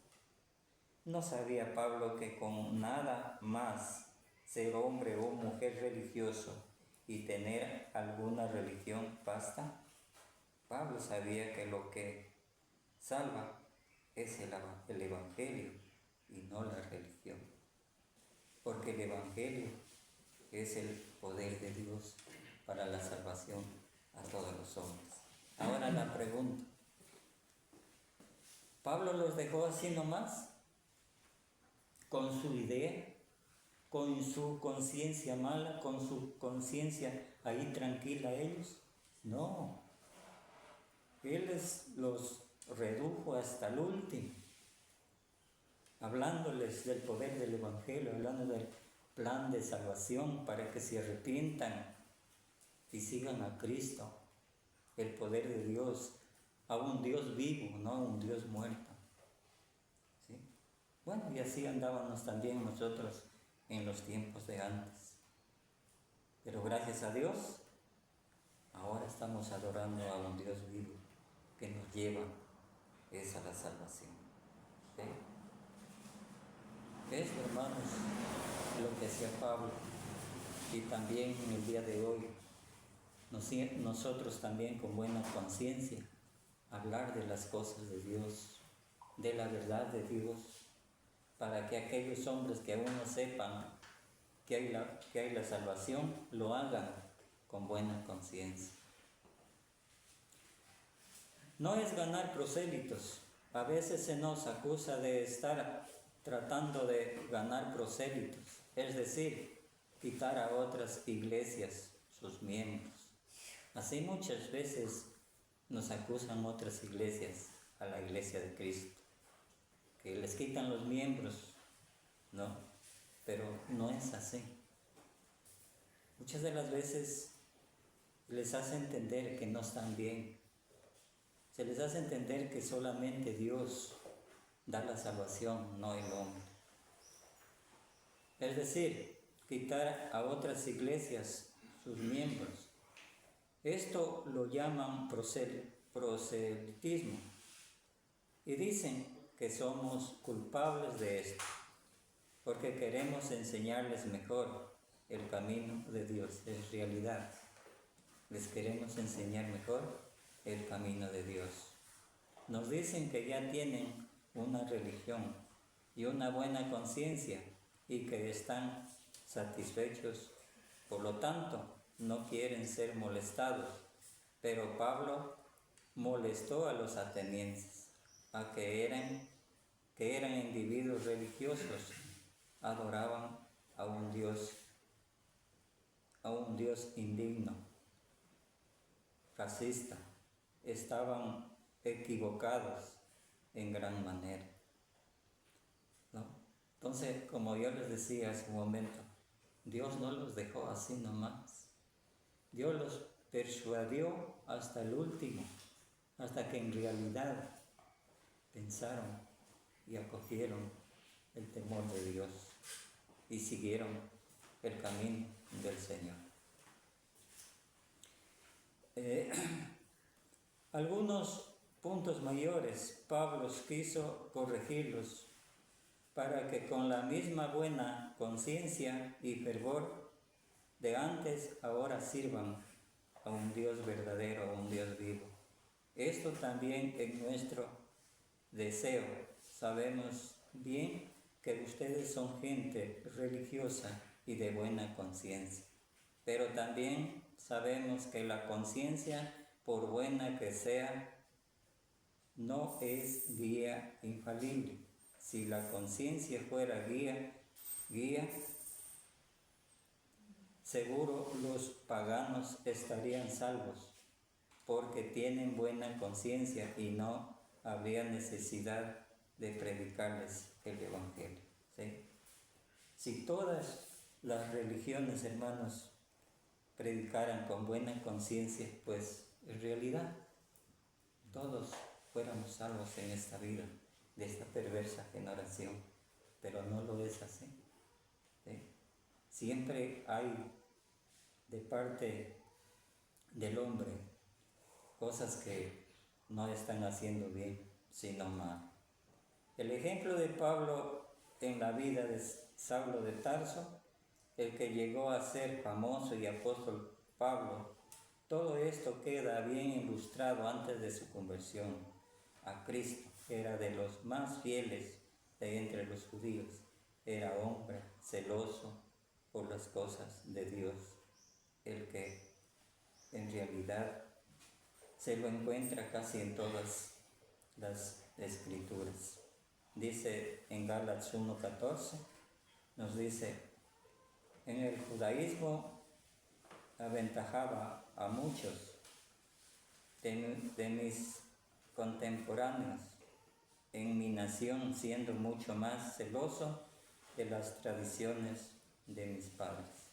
¿No sabía Pablo que con nada más ser hombre o mujer religioso y tener alguna religión basta? Pablo sabía que lo que salva es el Evangelio y no la religión, porque el Evangelio es el poder de Dios para la salvación a todos los hombres. Ahora la pregunta, ¿Pablo los dejó así nomás? ¿Con su idea? ¿Con su conciencia mala? ¿Con su conciencia ahí tranquila ellos? No. Él los redujo hasta el último, hablándoles del poder del Evangelio, hablando del plan de salvación para que se arrepientan y sigan a Cristo, el poder de Dios, a un Dios vivo, no a un Dios muerto. ¿Sí? Bueno, y así andábamos también nosotros en los tiempos de antes. Pero gracias a Dios, ahora estamos adorando a un Dios vivo que nos lleva a la salvación. ¿Sí? Eso, hermanos, lo que hacía Pablo. Y también en el día de hoy, nosotros también con buena conciencia, hablar de las cosas de Dios, de la verdad de Dios, para que aquellos hombres que aún no sepan que hay la salvación, lo hagan con buena conciencia. No es ganar prosélitos. A veces se nos acusa de estar tratando de ganar prosélitos, es decir, quitar a otras iglesias sus miembros. Así muchas veces nos acusan otras iglesias a la iglesia de Cristo, que les quitan los miembros, ¿no? Pero no es así. Muchas de las veces les hace entender que no están bien. Se les hace entender que solamente Dios da la salvación, no el hombre. Es decir, quitar a otras iglesias sus miembros. Esto lo llaman proselitismo y dicen que somos culpables de esto, porque queremos enseñarles mejor el camino de Dios. Es realidad. Les queremos enseñar mejor el camino de Dios. Nos dicen que ya tienen una religión y una buena conciencia y que están satisfechos, por lo tanto no quieren ser molestados. Pero Pablo molestó a los atenienses, a que eran individuos religiosos, adoraban a un Dios indigno, racista, estaban equivocados en gran manera, ¿no? Entonces, como yo les decía hace un momento, Dios no los dejó así nomás. Dios los persuadió hasta el último, hasta que en realidad pensaron y acogieron el temor de Dios y siguieron el camino del Señor. Algunos puntos mayores Pablo quiso corregirlos para que con la misma buena conciencia y fervor de antes ahora sirvan a un Dios verdadero, a un Dios vivo. Esto también es nuestro deseo. Sabemos bien que ustedes son gente religiosa y de buena conciencia, pero también sabemos que la conciencia, por buena que sea, no es guía infalible. Si la conciencia fuera guía, seguro los paganos estarían salvos, porque tienen buena conciencia y no habría necesidad de predicarles el Evangelio. ¿Sí? Si todas las religiones, hermanos, predicaran con buena conciencia, pues en realidad todos fuéramos salvos en esta vida de esta perversa generación, pero no lo es así. ¿Sí? Siempre hay de parte del hombre cosas que no están haciendo bien, sino mal. El ejemplo de Pablo en la vida de Saulo de Tarso, el que llegó a ser famoso y apóstol Pablo, todo esto queda bien ilustrado antes de su conversión a Cristo. Era de los más fieles de entre los judíos. Era hombre celoso por las cosas de Dios, el que en realidad se lo encuentra casi en todas las escrituras. Dice en Gálatas 1:14, nos dice, en el judaísmo aventajaba a muchos de mis contemporáneos en mi nación, siendo mucho más celoso de las tradiciones de mis padres.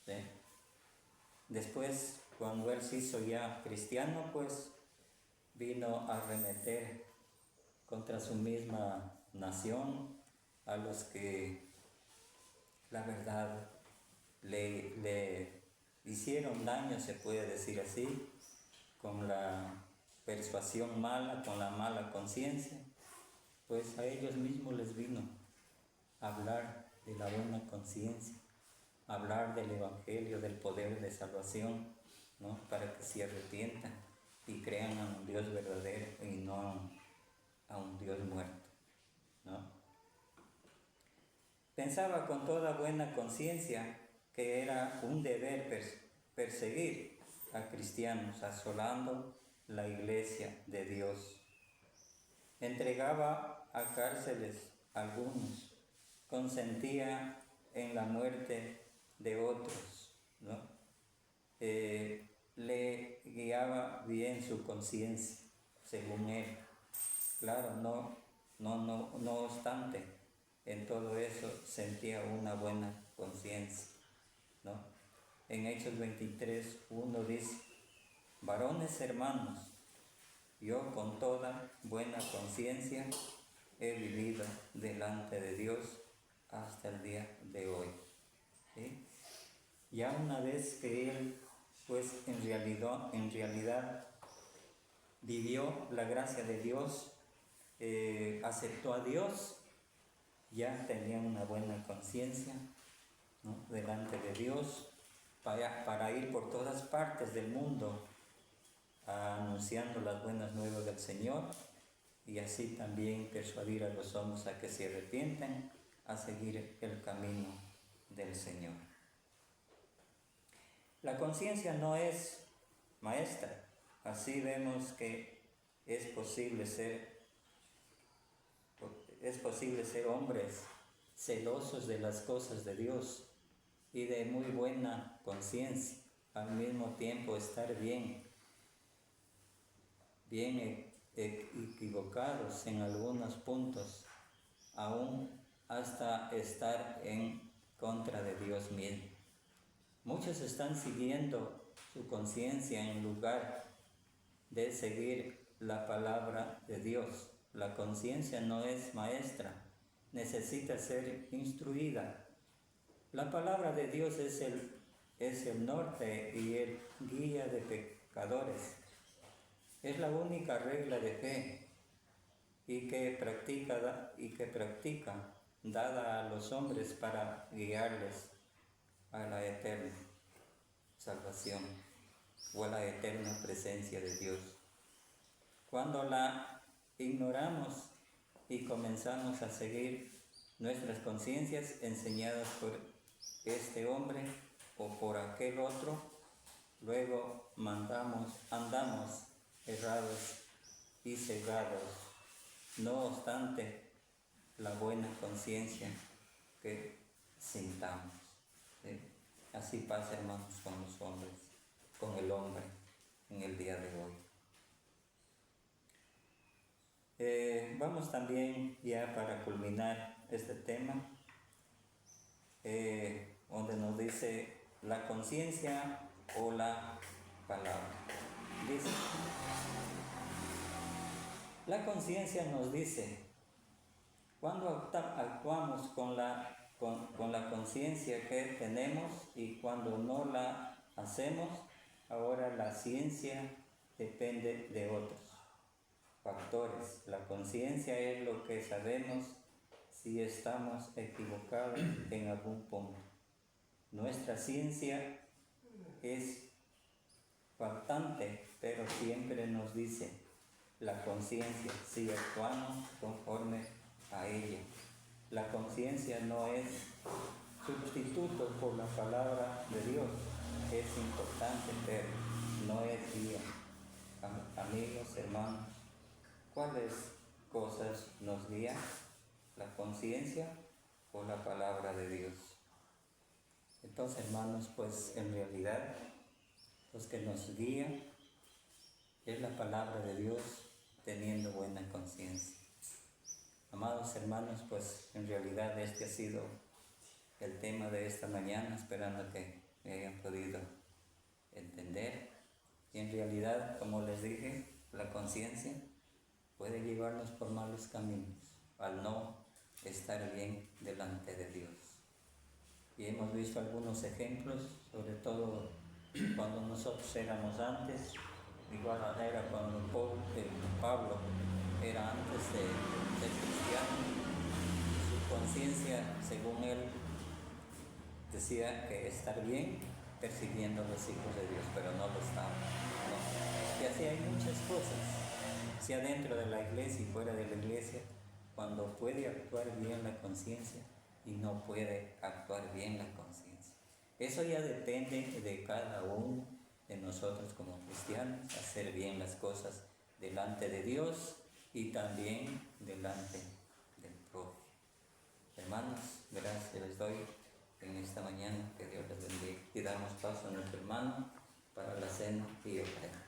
¿Sí? Después, cuando él se hizo ya cristiano, pues vino a arremeter contra su misma nación, a los que la verdad le hicieron daño, se puede decir así, con la persuasión mala, con la mala conciencia, pues a ellos mismos les vino a hablar de la buena conciencia, hablar del Evangelio, del poder de salvación, ¿no? Para que se arrepientan y crean a un Dios verdadero y no a un Dios muerto, ¿no? Pensaba con toda buena conciencia que era un deber perseguir a cristianos, asolando la iglesia de Dios. Entregaba a cárceles a algunos, consentía en la muerte de otros, ¿no? Le guiaba bien su conciencia, según él. Claro, no obstante, en todo eso sentía una buena conciencia, ¿no? En Hechos 23:1 dice, varones hermanos, yo con toda buena conciencia he vivido delante de Dios hasta el día de hoy. ¿Sí? Ya una vez que él, pues en realidad vivió la gracia de Dios, aceptó a Dios, ya tenía una buena conciencia, ¿no? Delante de Dios, para ir por todas partes del mundo anunciando las buenas nuevas del Señor y así también persuadir a los hombres a que se arrepientan, a seguir el camino del Señor. La conciencia no es maestra, así vemos que es posible ser hombres celosos de las cosas de Dios y de muy buena conciencia, al mismo tiempo estar bien equivocados en algunos puntos, aún hasta estar en contra de Dios mismo. Muchos están siguiendo su conciencia en lugar de seguir la palabra de Dios. La conciencia no es maestra, necesita ser instruida. La palabra de Dios es el es el norte y el guía de pecadores. Es la única regla de fe y que practica dada a los hombres para guiarles a la eterna salvación o a la eterna presencia de Dios. Cuando la ignoramos y comenzamos a seguir nuestras conciencias enseñadas por este hombre o por aquel otro, luego andamos errados y cegados, no obstante la buena conciencia que sintamos. ¿Sí? Así pasa, hermanos, con los hombres, con el hombre en el día de hoy. Vamos también ya para culminar este tema, donde nos dice la conciencia o la palabra. Dice, la conciencia nos dice, cuando actuamos con la conciencia que tenemos y cuando no la hacemos, ahora la ciencia depende de otros factores. La conciencia es lo que sabemos si estamos equivocados en algún punto. Nuestra ciencia es faltante, pero siempre nos dice la conciencia si actuamos conforme a ella. La conciencia no es sustituto por la palabra de Dios, es importante, pero no es guía. Amigos, hermanos, ¿cuáles cosas nos guían? ¿La conciencia o la palabra de Dios? Entonces, hermanos, pues en realidad los que nos guían es la palabra de Dios teniendo buena conciencia. Amados hermanos, pues en realidad este ha sido el tema de esta mañana, esperando que me hayan podido entender. Y en realidad, como les dije, la conciencia puede llevarnos por malos caminos al no estar bien delante de Dios. Y hemos visto algunos ejemplos, sobre todo cuando nosotros éramos antes, igual era cuando Pablo era antes de ser cristiano. Su conciencia, según él, decía que estar bien persiguiendo a los hijos de Dios, pero no lo estaba. No. Y así hay muchas cosas, sea dentro de la iglesia y fuera de la iglesia, cuando puede actuar bien la conciencia y no puede actuar bien la conciencia. Eso ya depende de cada uno de nosotros como cristianos, hacer bien las cosas delante de Dios y también delante del prójimo. Hermanos, gracias les doy en esta mañana, que Dios les bendiga, y damos paso a nuestro hermano para la cena y ofrenda.